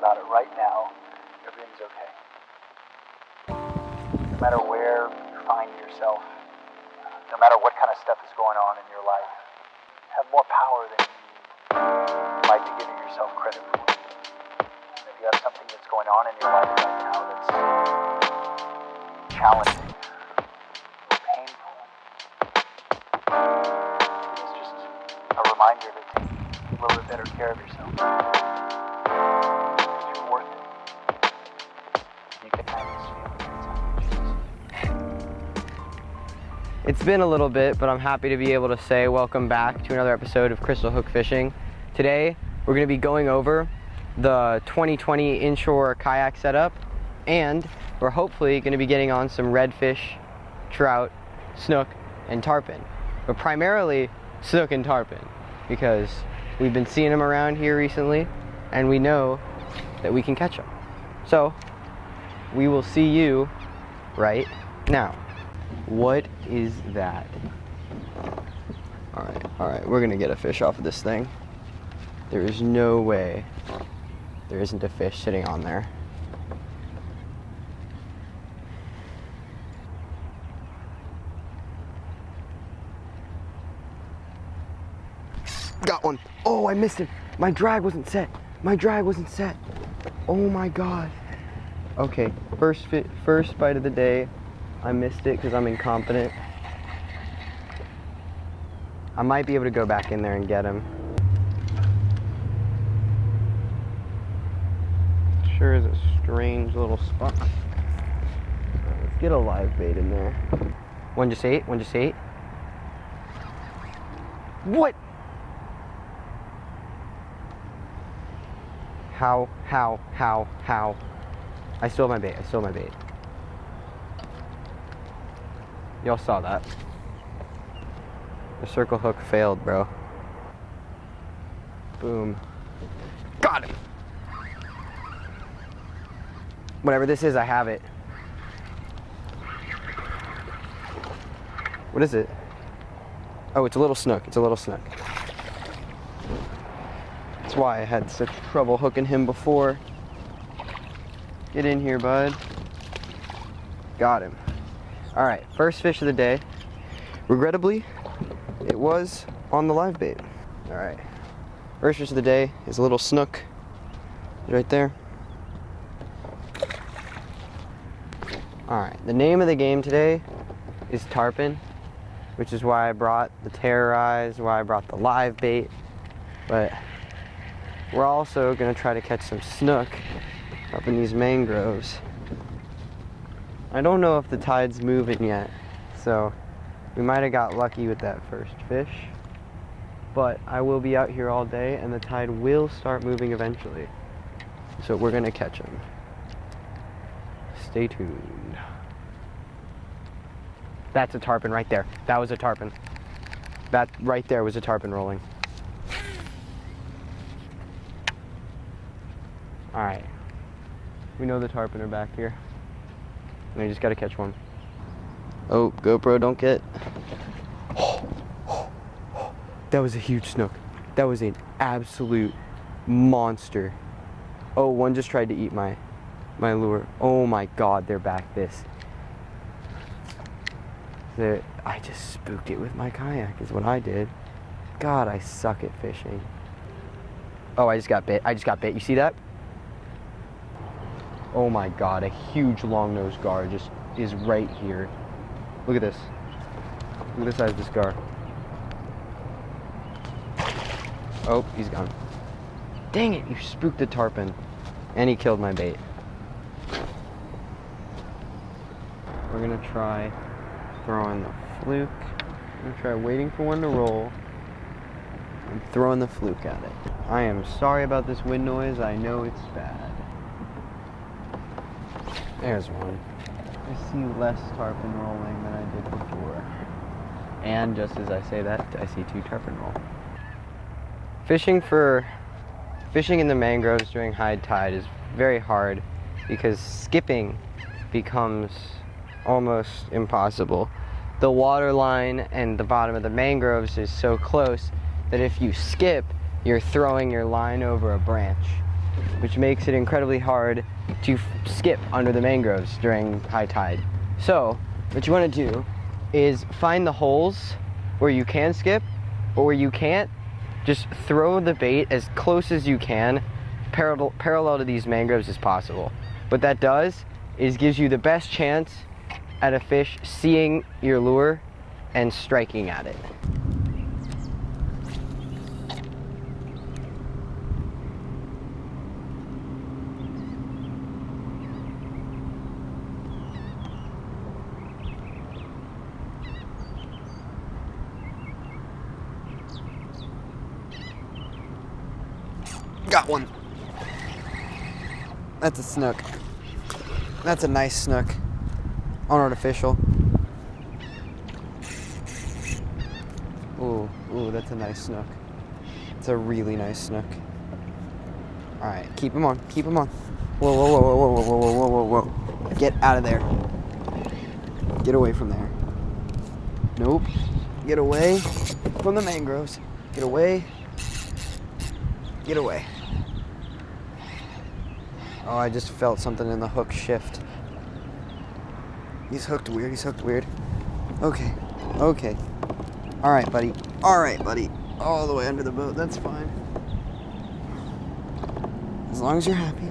about it right now, everything's okay. No matter where you find yourself, no matter what kind of stuff is going on in your life, you have more power than you might be giving yourself credit for. If you have something that's going on in your life right now that's challenging, painful, it's just a reminder to take a little bit better care of yourself. Because you're worth it. You can have this feeling. It's been a little bit, but I'm happy to be able to say welcome back to another episode of Crystal Hook Fishing. Today, we're going to be going over the 2020 Inshore Kayak Set Up, and we're hopefully going to be getting on some redfish, trout, snook, and tarpon. But primarily, snook and tarpon, because we've been seeing them around here recently, and we know that we can catch them. So, we will see you right now. What is that? Alright, we're gonna get a fish off of this thing. There is no way there isn't a fish sitting on there. Got one. Oh, I missed it. My drag wasn't set. Oh my god. Okay, first bite of the day. I missed it because I'm incompetent. I might be able to go back in there and get him. Sure is a strange little spot. Let's get a live bait in there. One just ate. What? How? I stole my bait. Y'all saw that. The circle hook failed, bro. Boom. Got him! Whatever this is, I have it. What is it? Oh, it's a little snook. That's why I had such trouble hooking him before. Get in here, bud. Got him. Alright, first fish of the day. Regrettably, it was on the live bait. Alright, first fish of the day is a little snook. Right there. Alright, the name of the game today is tarpon, which is why I brought the terrorize, why I brought the live bait. But we're also going to try to catch some snook up in these mangroves. I don't know if the tide's moving yet, so we might have got lucky with that first fish, but I will be out here all day and the tide will start moving eventually, so we're gonna catch him. Stay tuned. That's a tarpon right there. That was a tarpon. That right there was a tarpon rolling. Alright, we know the tarpon are back here. And I just gotta catch one. Oh, GoPro, don't get. That was a huge snook. That was an absolute monster. Oh, one just tried to eat my lure. Oh my god, they're back this. I just spooked it with my kayak is what I did. God, I suck at fishing. Oh, I just got bit. You see that? Oh my god, a huge long-nosed gar just is right here. Look at this. Look at the size of this gar. Oh, he's gone. Dang it, you spooked the tarpon. And he killed my bait. We're gonna try throwing the fluke. I'm gonna try waiting for one to roll and throwing the fluke at it. I am sorry about this wind noise. I know it's bad. There's one. I see less tarpon rolling than I did before. And just as I say that, I see two tarpon roll. Fishing in the mangroves during high tide is very hard because skipping becomes almost impossible. The water line and the bottom of the mangroves is so close that if you skip, you're throwing your line over a branch. which makes it incredibly hard to skip under the mangroves during high tide. So what you want to do is find the holes where you can skip, but where you can't, just throw the bait as close as you can, parallel to these mangroves as possible. What that does is gives you the best chance at a fish seeing your lure and striking at it. Got one. That's a snook. That's a nice snook. Unartificial. Ooh, that's a nice snook. It's a really nice snook. Alright, keep him on, keep him on. Whoa, whoa, whoa, whoa, whoa, whoa, whoa, whoa, whoa. Get out of there. Get away from there. Nope. Get away from the mangroves. Get away. Get away. Oh, I just felt something in the hook shift. He's hooked weird, he's hooked weird. Okay, okay. Alright, buddy. Alright, buddy. All the way under the boat, that's fine. As long as you're happy.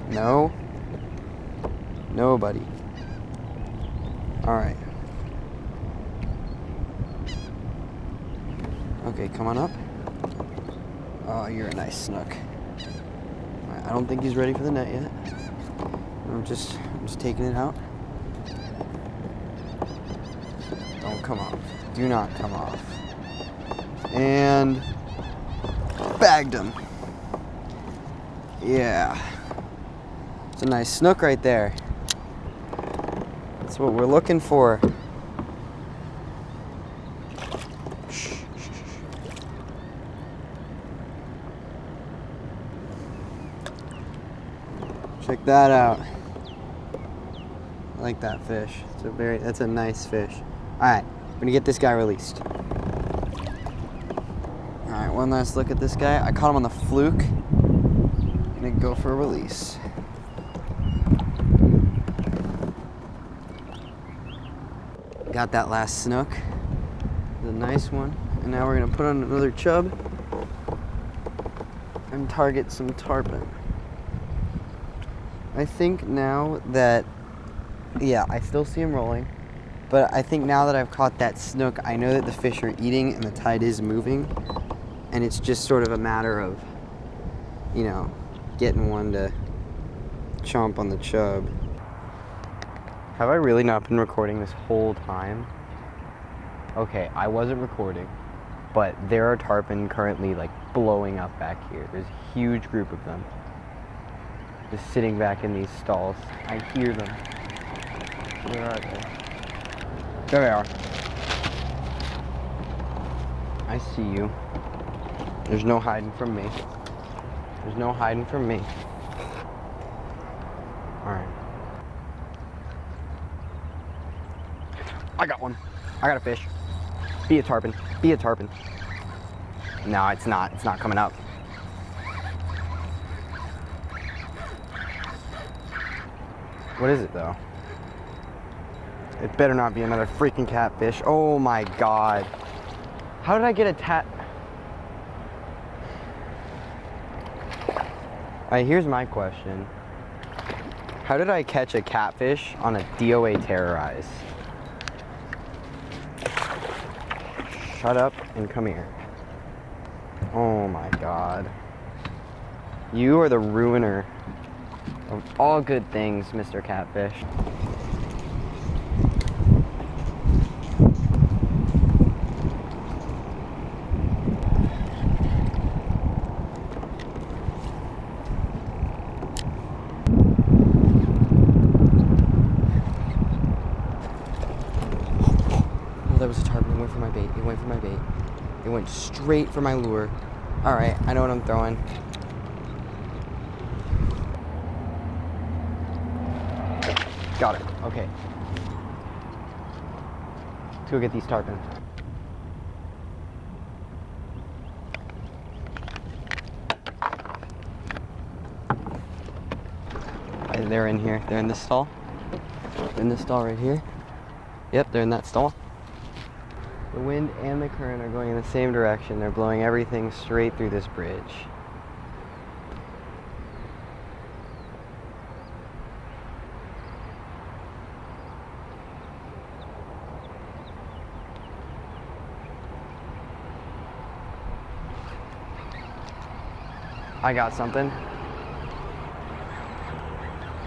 No. No, buddy. Alright. Okay, come on up. Oh, you're a nice snook. Alright, I don't think he's ready for the net yet. I'm just taking it out. Don't come off. Do not come off. And bagged him. Yeah. It's a nice snook right there. That's what we're looking for. Check that out. I like that fish. That's a nice fish. Alright, we're gonna get this guy released. Alright, one last look at this guy. I caught him on the fluke. Gonna go for a release. Got that last snook. The nice one. And now we're gonna put on another chub and target some tarpon. I think now that, yeah, I still see him rolling, but I think now that I've caught that snook, I know that the fish are eating and the tide is moving, and it's just sort of a matter of, you know, getting one to chomp on the chub. Have I really not been recording this whole time? Okay, I wasn't recording, but there are tarpon currently like blowing up back here. There's a huge group of them. Just sitting back in these stalls. I hear them. Where are they? There they are. I see you. There's no hiding from me. There's no hiding from me. Alright. I got one. I got a fish. Be a tarpon. Be a tarpon. No, it's not. It's not coming up. What is it though? It better not be another freaking catfish. Oh my god. How did I get a Alright, here's my question. How did I catch a catfish on a d.o.a. terrorize? Shut up and come here. Oh my god. You are the ruiner of all good things, Mr. Catfish. Oh, that was a tarpon. It went for my bait. It went for my bait. It went straight for my lure. Alright, I know what I'm throwing. Got it. Okay. Let's go get these tarpon. they're in here. They're in this stall. They're in this stall right here. Yep, they're in that stall. The wind and the current are going in the same direction. They're blowing everything straight through this bridge. I got something.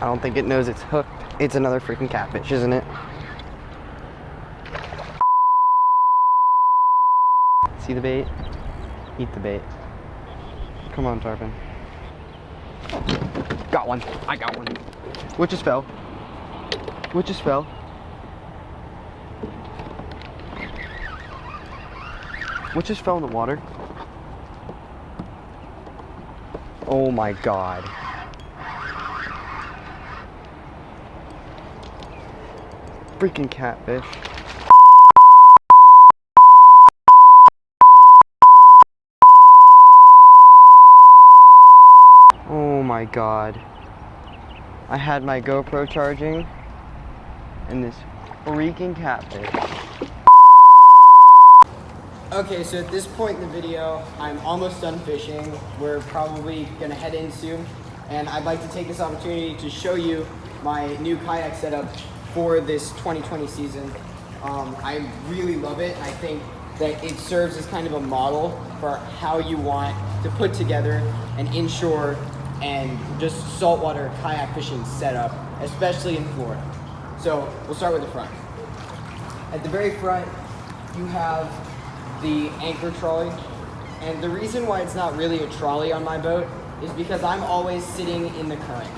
I don't think it knows it's hooked. It's another freaking catfish, isn't it? See the bait? Eat the bait. Come on, tarpon. Got one. I got one. What just fell? What just fell? What just fell in the water? Oh my God. Freaking catfish. Oh my God. I had my GoPro charging and this freaking catfish. Okay, so at this point in the video, I'm almost done fishing. We're probably gonna head in soon, and I'd like to take this opportunity to show you my new kayak setup for this 2020 season. I really love it. I think that it serves as kind of a model for how you want to put together an inshore and just saltwater kayak fishing setup, especially in Florida. So we'll start with the front. At the very front, you have the anchor trolley, and the reason why it's not really a trolley on my boat is because I'm always sitting in the current,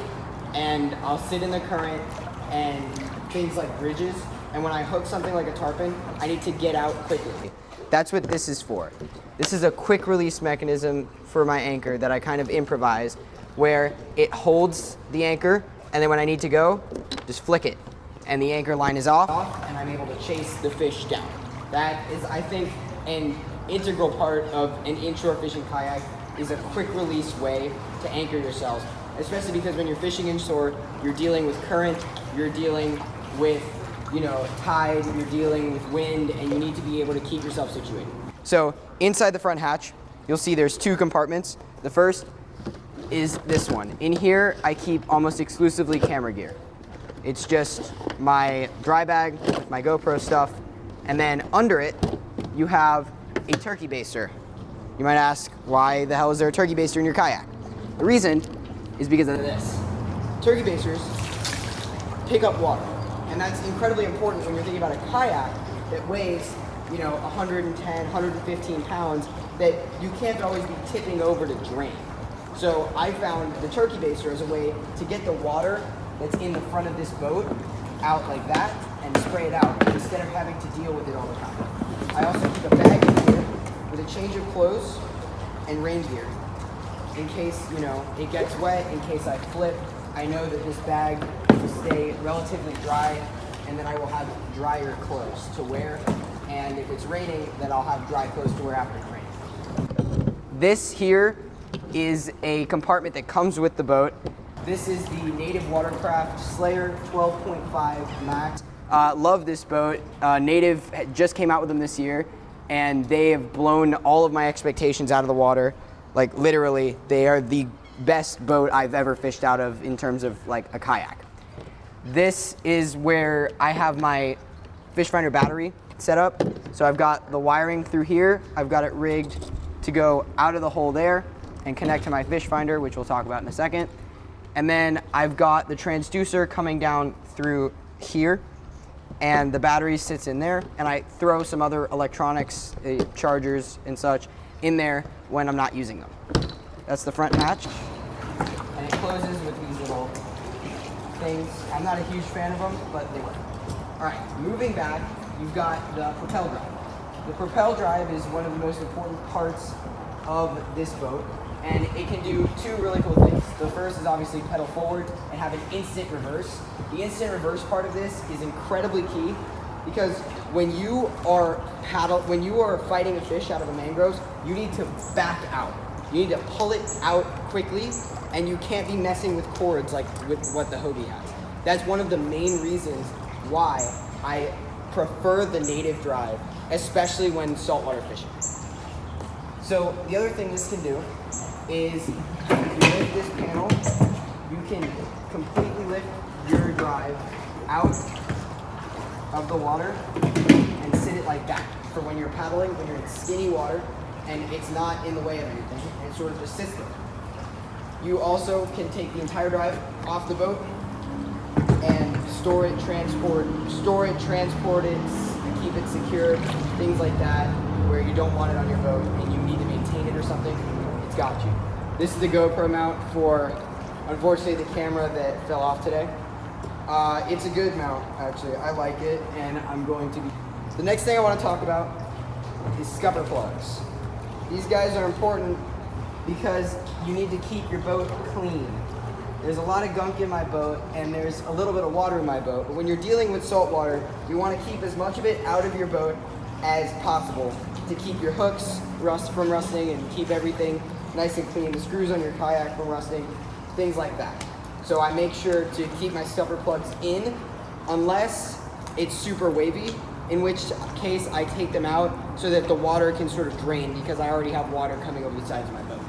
and I'll sit in the current and things like bridges, and when I hook something like a tarpon, I need to get out quickly. That's what this is for. This is a quick release mechanism for my anchor that I kind of improvise, where it holds the anchor, and then when I need to go, just flick it, and the anchor line is off, and I'm able to chase the fish down. That is, I think, an integral part of an inshore fishing kayak is a quick release way to anchor yourselves, especially because when you're fishing inshore, you're dealing with current, you're dealing with, tide, you're dealing with wind, and you need to be able to keep yourself situated. So inside the front hatch, you'll see there's two compartments. The first is this one. In here, I keep almost exclusively camera gear. It's just my dry bag with my GoPro stuff, and then under it, you have a turkey baster. You might ask, why the hell is there a turkey baster in your kayak? The reason is because of this. Turkey basters pick up water, and that's incredibly important when you're thinking about a kayak that weighs, 110, 115 pounds, that you can't always be tipping over to drain. So I found the turkey baster as a way to get the water that's in the front of this boat out like that and spray it out instead of having to deal with it all the time. I also keep a bag in here with a change of clothes and rain gear. In case, it gets wet, in case I flip, I know that this bag will stay relatively dry, and then I will have drier clothes to wear. And if it's raining, then I'll have dry clothes to wear after it's raining. This here is a compartment that comes with the boat. This is the Native Watercraft Slayer 12.5 Max. Love this boat. Native just came out with them this year, and they have blown all of my expectations out of the water. Like literally, they are the best boat I've ever fished out of in terms of like a kayak. This is where I have my fish finder battery set up. So I've got the wiring through here. I've got it rigged to go out of the hole there and connect to my fish finder, which we'll talk about in a second. And then I've got the transducer coming down through here, and the battery sits in there, and I throw some other electronics, chargers and such, in there when I'm not using them. That's the front hatch, and it closes with these little things. I'm not a huge fan of them, but they work. All right, moving back, you've got the Propel Drive. The Propel Drive is one of the most important parts of this boat, and it can do two really cool things. The first is obviously pedal forward and have an instant reverse. The instant reverse part of this is incredibly key because when you are fighting a fish out of the mangroves, you need to back out. You need to pull it out quickly, and you can't be messing with cords like with what the Hobie has. That's one of the main reasons why I prefer the native drive, especially when saltwater fishing. So the other thing this can do is, if you lift this panel, you can completely lift your drive out of the water and sit it like that for when you're paddling, when you're in skinny water, and it's not in the way of anything. It sort of just sits there. You also can take the entire drive off the boat and store it, transport it, keep it secure, things like that, where you don't want it on your boat and you need to maintain it or something. It's got you. This is the GoPro mount for, unfortunately, the camera that fell off today. It's a good mount, actually. I like it, and I'm going to be... The next thing I want to talk about is scupper plugs. These guys are important because you need to keep your boat clean. There's a lot of gunk in my boat, and there's a little bit of water in my boat. But when you're dealing with salt water, you want to keep as much of it out of your boat as possible to keep your hooks from rusting and keep everything nice and clean, the screws on your kayak from rusting, things like that. So I make sure to keep my scupper plugs in unless it's super wavy, in which case I take them out so that the water can sort of drain because I already have water coming over the sides of my boat.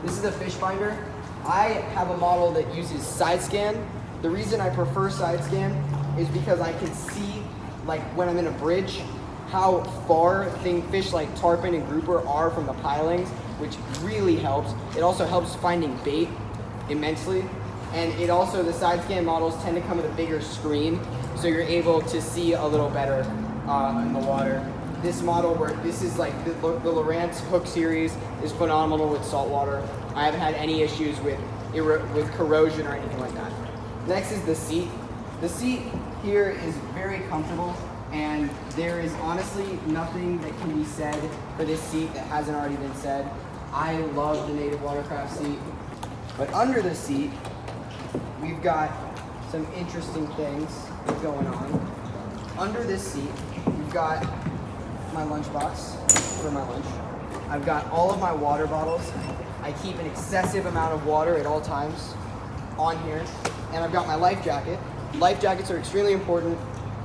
This is a fish finder. I have a model that uses side scan. The reason I prefer side scan is because I can see, like when I'm in a bridge, how far fish like tarpon and grouper are from the pilings, which really helps. It also helps finding bait immensely. And it also, the side scan models tend to come with a bigger screen, so you're able to see a little better in the water. This model, where this is like the Lowrance Hook series, is phenomenal with saltwater. I haven't had any issues with corrosion or anything like that. Next is the seat. The seat here is very comfortable, and there is honestly nothing that can be said for this seat that hasn't already been said. I love the native Watercraft seat, but under the seat, we've got some interesting things going on. Under this seat, we've got my lunchbox for my lunch. I've got all of my water bottles. I keep an excessive amount of water at all times on here. And I've got my life jacket. Life jackets are extremely important.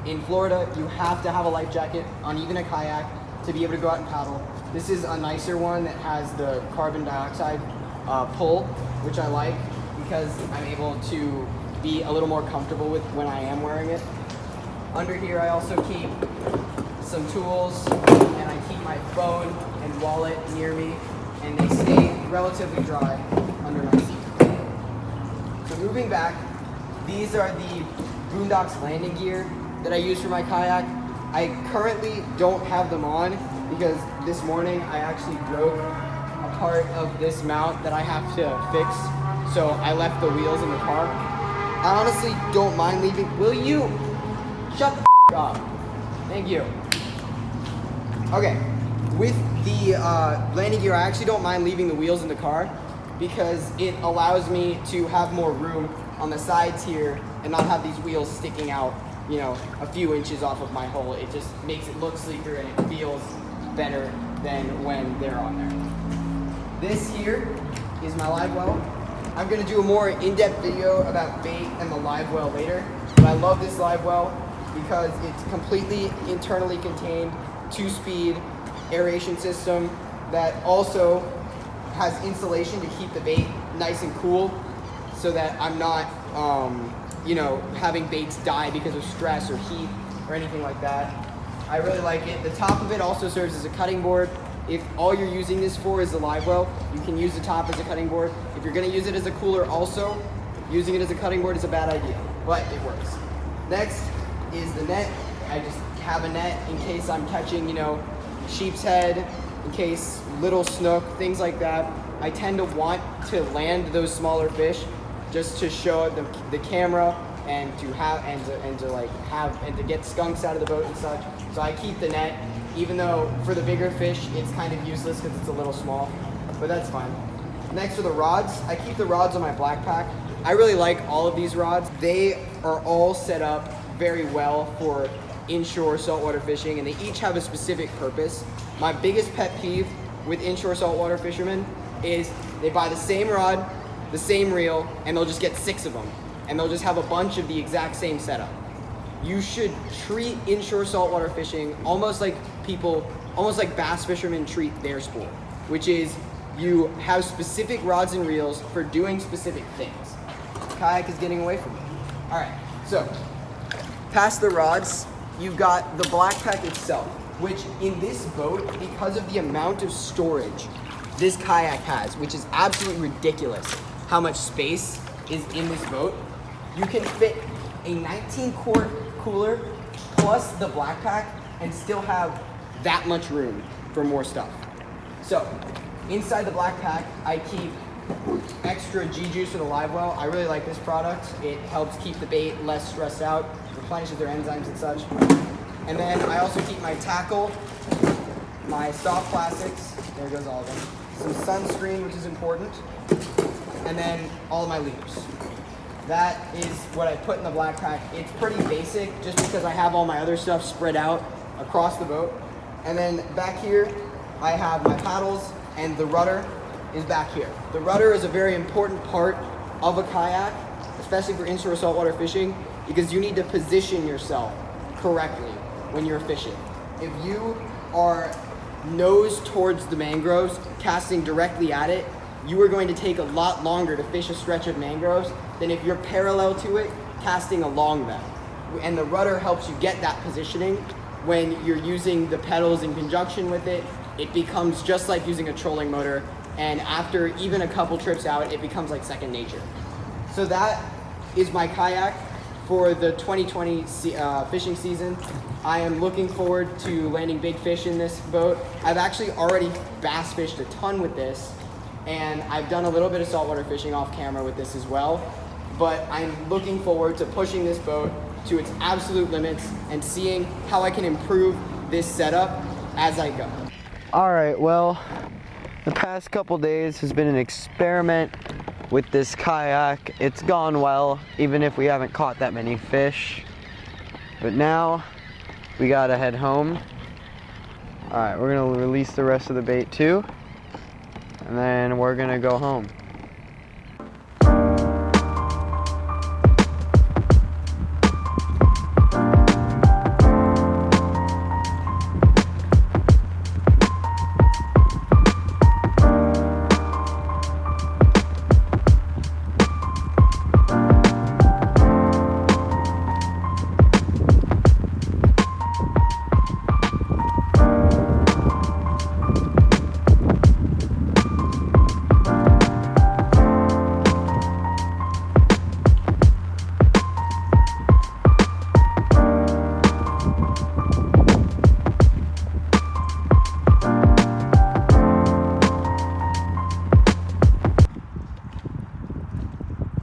In Florida, you have to have a life jacket on even a kayak to be able to go out and paddle. This is a nicer one that has the carbon dioxide pull, which I like because I'm able to be a little more comfortable with when I am wearing it. Under here, I also keep some tools, and I keep my phone and wallet near me, and they stay relatively dry under my seat. So moving back, these are the Boondocks landing gear that I use for my kayak. I currently don't have them on because this morning I actually broke a part of this mount that I have to fix, so I left the wheels in the car. I honestly don't mind leaving. Will you shut the f up? Thank you. Okay, with the landing gear, I actually don't mind leaving the wheels in the car because it allows me to have more room on the sides here and not have these wheels sticking out, you know, a few inches off of my hull. It just makes it look sleeker and it feels better than when they're on there. This here is my live well. I'm gonna do a more in-depth video about bait and the live well later, but I love this live well because it's completely internally contained, 2-speed aeration system that also has insulation to keep the bait nice and cool so that I'm not, you know, having baits die because of stress or heat or anything like that. I really like it. The top of it also serves as a cutting board. If all you're using this for is the live well, you can use the top as a cutting board. If you're gonna use it as a cooler also, using it as a cutting board is a bad idea, but it works. Next is the net. I just have a net in case I'm catching, you know, sheep's head, in case little snook, things like that. I tend to want to land those smaller fish just to show the camera and to have and to get skunks out of the boat and such. So I keep the net, even though for the bigger fish it's kind of useless because it's a little small, but that's fine. Next are the rods. I keep the rods on my black pack. I really like all of these rods. They are all set up very well for inshore saltwater fishing, and they each have a specific purpose. My biggest pet peeve with inshore saltwater fishermen is they buy the same rod, the same reel, and they'll just get 6 of them. And they'll just have a bunch of the exact same setup. You should treat inshore saltwater fishing almost like bass fishermen treat their sport, which is you have specific rods and reels for doing specific things. Kayak is getting away from me. All right, so past the rods, you've got the black pack itself, which in this boat, because of the amount of storage this kayak has, which is absolutely ridiculous how much space is in this boat, you can fit a 19-quart cooler plus the black pack and still have that much room for more stuff. So inside the black pack, I keep extra G-Juice for the live well. I really like this product. It helps keep the bait less stressed out, replenishes their enzymes and such. And then I also keep my tackle, my soft plastics, there goes all of them, some sunscreen, which is important, and then all of my leaders. That is what I put in the black pack. It's pretty basic just because I have all my other stuff spread out across the boat. And then back here, I have my paddles, and the rudder is back here. The rudder is a very important part of a kayak, especially for inshore saltwater fishing, because you need to position yourself correctly when you're fishing. If you are nose towards the mangroves, casting directly at it, you are going to take a lot longer to fish a stretch of mangroves than if you're parallel to it, casting along them. And the rudder helps you get that positioning. When you're using the pedals in conjunction with it, it becomes just like using a trolling motor, and after even a couple trips out, it becomes like second nature. So that is my kayak for the 2020 fishing season. I am looking forward to landing big fish in this boat. I've actually already bass fished a ton with this, and I've done a little bit of saltwater fishing off camera with this as well, but I'm looking forward to pushing this boat to its absolute limits and seeing how I can improve this setup as I go. All right, well, the past couple days has been an experiment with this kayak. It's gone well, even if we haven't caught that many fish. But now we gotta head home. All right, we're gonna release the rest of the bait too, and then we're gonna go home.